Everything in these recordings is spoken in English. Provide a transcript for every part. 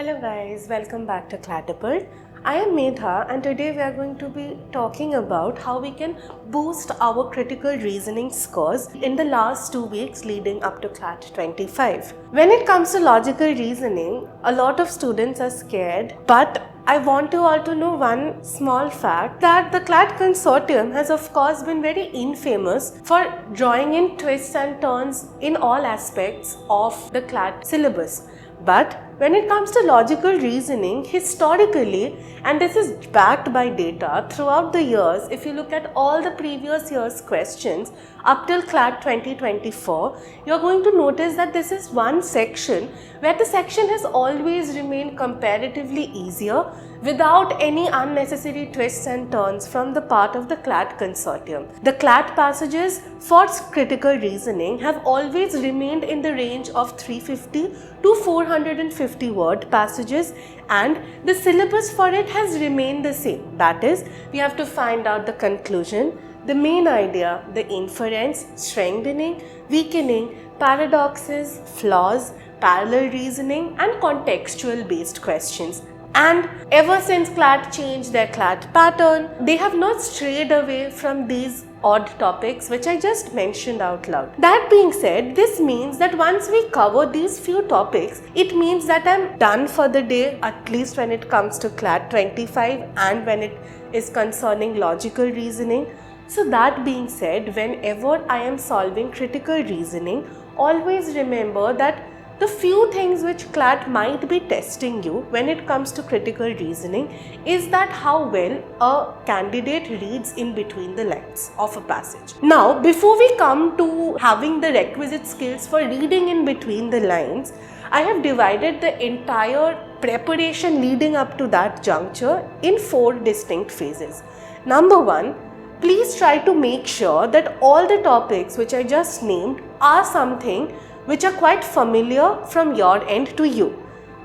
Hello guys, welcome back to Clatipult. I am Medha and today we are going to be talking about how we can boost our critical reasoning scores in the last 2 weeks leading up to CLAT 25. When it comes to logical reasoning, a lot of students are scared, but I want you all to know one small fact that the CLAT consortium has of course been very infamous for drawing in twists and turns in all aspects of the CLAT syllabus. But when it comes to logical reasoning, historically, and this is backed by data throughout the years, if you look at all the previous year's questions up till CLAT 2024, you're going to notice that this is one section where the section has always remained comparatively easier without any unnecessary twists and turns from the part of the CLAT consortium. The CLAT passages for critical reasoning have always remained in the range of 350 to 450 word passages, and the syllabus for it has remained the same. That is, we have to find out the conclusion, the main idea, the inference, strengthening, weakening, paradoxes, flaws, parallel reasoning and contextual based questions. And ever since CLAT changed their CLAT pattern, they have not strayed away from these odd topics which I just mentioned out loud. That being said, this means that once we cover these few topics, it means that I'm done for the day, at least when it comes to CLAT 25 and when it is concerning logical reasoning. So that being said, whenever I am solving critical reasoning, always remember that the few things which CLAT might be testing you when it comes to critical reasoning is that how well a candidate reads in between the lines of a passage. Now, before we come to having the requisite skills for reading in between the lines, I have divided the entire preparation leading up to that juncture in 4 distinct phases. Number 1, please try to make sure that all the topics which I just named are something which are quite familiar from your end to you.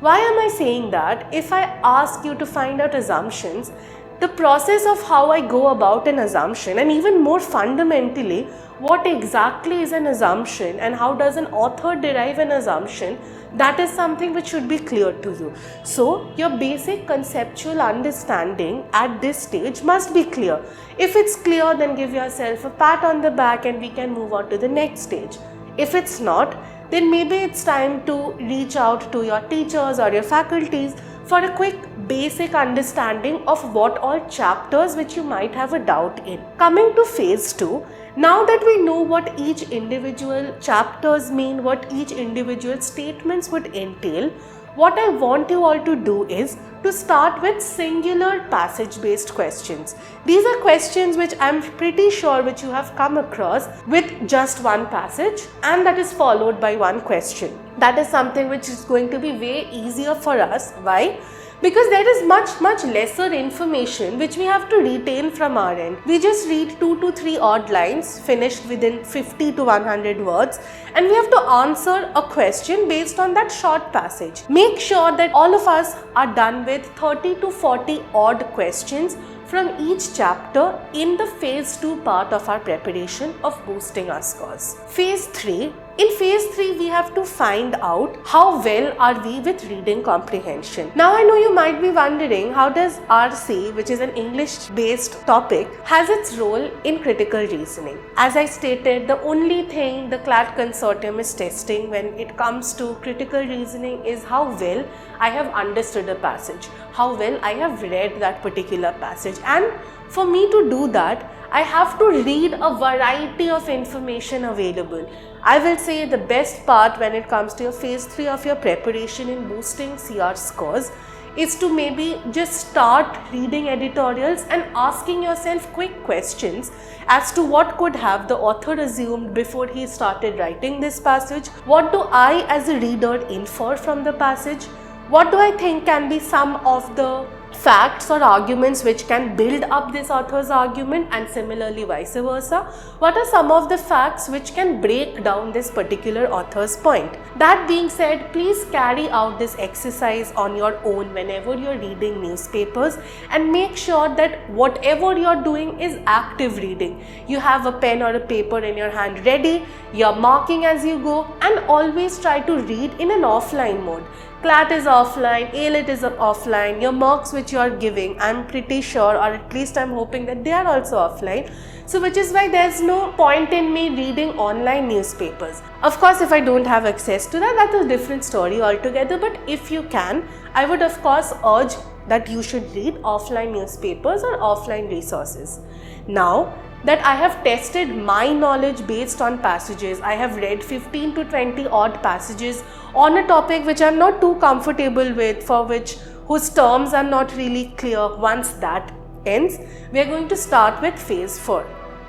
Why am I saying that? If I ask you to find out assumptions, the process of how I go about an assumption, and even more fundamentally, what exactly is an assumption and how does an author derive an assumption, that is something which should be clear to you. So, your basic conceptual understanding at this stage must be clear. If it's clear, then give yourself a pat on the back and we can move on to the next stage. If it's not, then maybe it's time to reach out to your teachers or your faculties for a quick basic understanding of what all chapters which you might have a doubt in. Coming to phase 2, now that we know what each individual chapters mean, what each individual statements would entail, what I want you all to do is to start with singular passage based questions. These are questions which I'm pretty sure which you have come across with just one passage and that is followed by one question. That is something which is going to be way easier for us. Why? Because there is much lesser information which we have to retain from our end. We just read 2 to 3 odd lines finished within 50 to 100 words and we have to answer a question based on that short passage. Make sure that all of us are done with 30 to 40 odd questions from each chapter in the phase 2 part of our preparation of boosting our scores. Phase 3. In phase 3, we have to find out how well are we with reading comprehension. Now I know you might be wondering how does RC, which is an English based topic, has its role in critical reasoning. As I stated, the only thing the CLAT consortium is testing when it comes to critical reasoning is how well I have understood a passage, how well I have read that particular passage, and for me to do that, I have to read a variety of information available. I will say the best part when it comes to your phase 3 of your preparation in boosting CR scores is to maybe just start reading editorials and asking yourself quick questions as to what could have the author assumed before he started writing this passage. What do I as a reader infer from the passage? What do I think can be some of the facts or arguments which can build up this author's argument, and similarly vice versa, what are some of the facts which can break down this particular author's point. That being said, please carry out this exercise on your own whenever you're reading newspapers, and make sure that whatever you're doing is active reading. You have a pen or a paper in your hand ready, you're marking as you go, and always try to read in an offline mode. CLAT is offline, ALET is offline, your marks which you are giving, I'm pretty sure, or at least I'm hoping that they are also offline. So which is why there's no point in me reading online newspapers. Of course, if I don't have access to that, that's a different story altogether. But if you can, I would of course urge that you should read offline newspapers or offline resources. Now that I have tested my knowledge based on passages, I have read 15 to 20 odd passages on a topic which I'm not too comfortable with, for whose terms are not really clear. Once that ends, we are going to start with phase 4.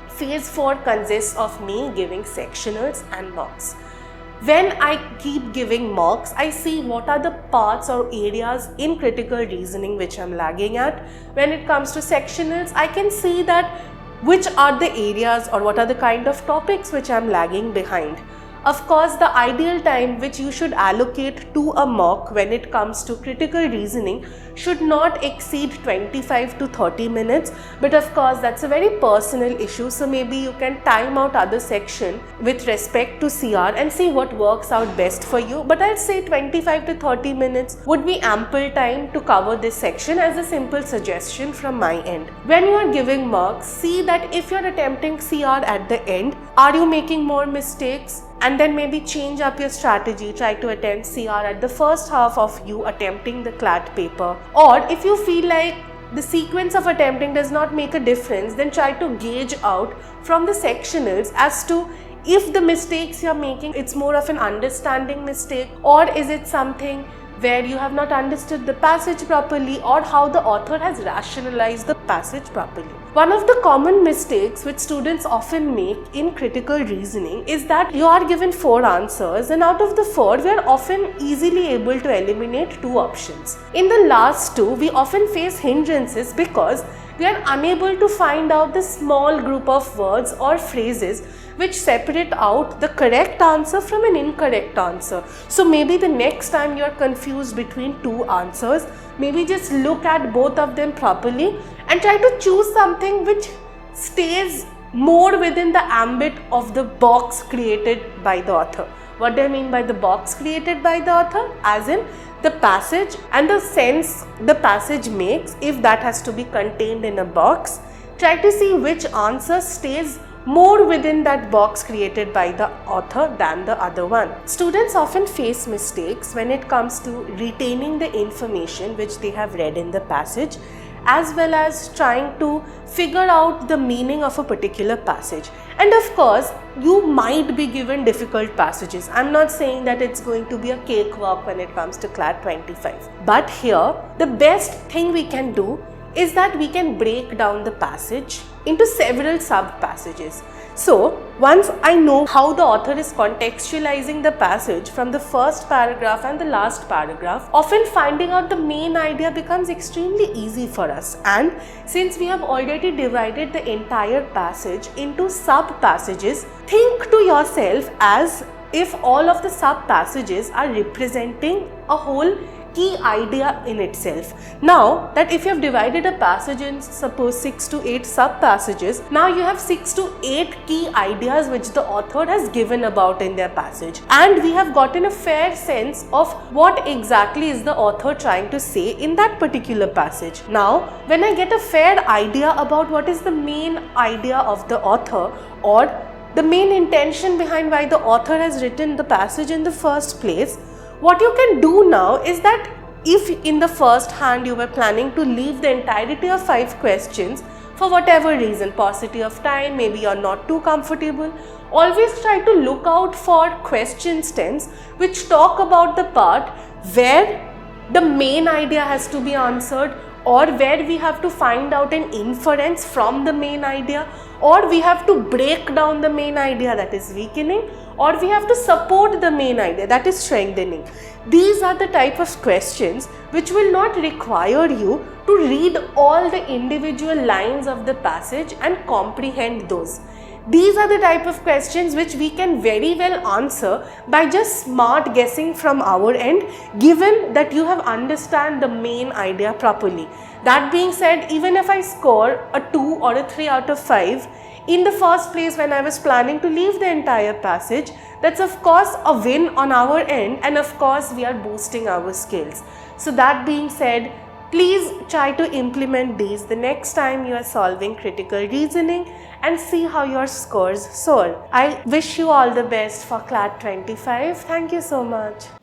Phase 4 consists of me giving sectionals and mocks. When I keep giving mocks, I see what are the parts or areas in critical reasoning which I'm lagging at. When it comes to sectionals, I can see that which are the areas or what are the kind of topics which I'm lagging behind. Of course, the ideal time which you should allocate to a mock when it comes to critical reasoning should not exceed 25 to 30 minutes. But of course, that's a very personal issue. So maybe you can time out other section with respect to CR and see what works out best for you. But I'll say 25 to 30 minutes would be ample time to cover this section, as a simple suggestion from my end. When you are giving marks, see that if you're attempting CR at the end, are you making more mistakes? And then maybe change up your strategy, try to attempt CR at the first half of you attempting the CLAT paper. Or if you feel like the sequence of attempting does not make a difference, then try to gauge out from the sectionals as to if the mistakes you're making, it's more of an understanding mistake, or is it something where you have not understood the passage properly, or how the author has rationalized the passage properly. One of the common mistakes which students often make in critical reasoning is that you are given 4 answers, and out of the 4, we are often easily able to eliminate 2 options. In the last 2, we often face hindrances because we are unable to find out the small group of words or phrases which separate out the correct answer from an incorrect answer. So maybe the next time you are confused between 2 answers, maybe just look at both of them properly and try to choose something which stays more within the ambit of the box created by the author. What do I mean by the box created by the author? As in the passage and the sense the passage makes, if that has to be contained in a box, try to see which answer stays more within that box created by the author than the other one. Students often face mistakes when it comes to retaining the information which they have read in the passage, as well as trying to figure out the meaning of a particular passage. And of course, you might be given difficult passages. I'm not saying that it's going to be a cakewalk when it comes to CLAT 25. But here, the best thing we can do is that we can break down the passage into several sub-passages. So, once I know how the author is contextualizing the passage from the first paragraph and the last paragraph, often finding out the main idea becomes extremely easy for us. And since we have already divided the entire passage into sub-passages, think to yourself as if all of the sub-passages are representing a whole key idea in itself. Now that if you have divided a passage in suppose 6 to 8 sub-passages, now you have 6 to 8 key ideas which the author has given about in their passage, and we have gotten a fair sense of what exactly is the author trying to say in that particular passage. Now when I get a fair idea about what is the main idea of the author, or the main intention behind why the author has written the passage in the first place, what you can do now is that if in the first hand you were planning to leave the entirety of 5 questions for whatever reason, paucity of time, maybe you're not too comfortable, always try to look out for question stems which talk about the part where the main idea has to be answered, or where we have to find out an inference from the main idea, or we have to break down the main idea, that is weakening, or we have to support the main idea, that is strengthening. These are the type of questions which will not require you to read all the individual lines of the passage and comprehend those. These are the type of questions which we can very well answer by just smart guessing from our end, given that you have understand the main idea properly. That being said, even if I score a 2 or a 3 out of 5, in the first place when I was planning to leave the entire passage, that's of course a win on our end, and of course we are boosting our skills. So that being said, please try to implement these the next time you are solving critical reasoning and see how your scores soar. I wish you all the best for CLAT 25. Thank you so much.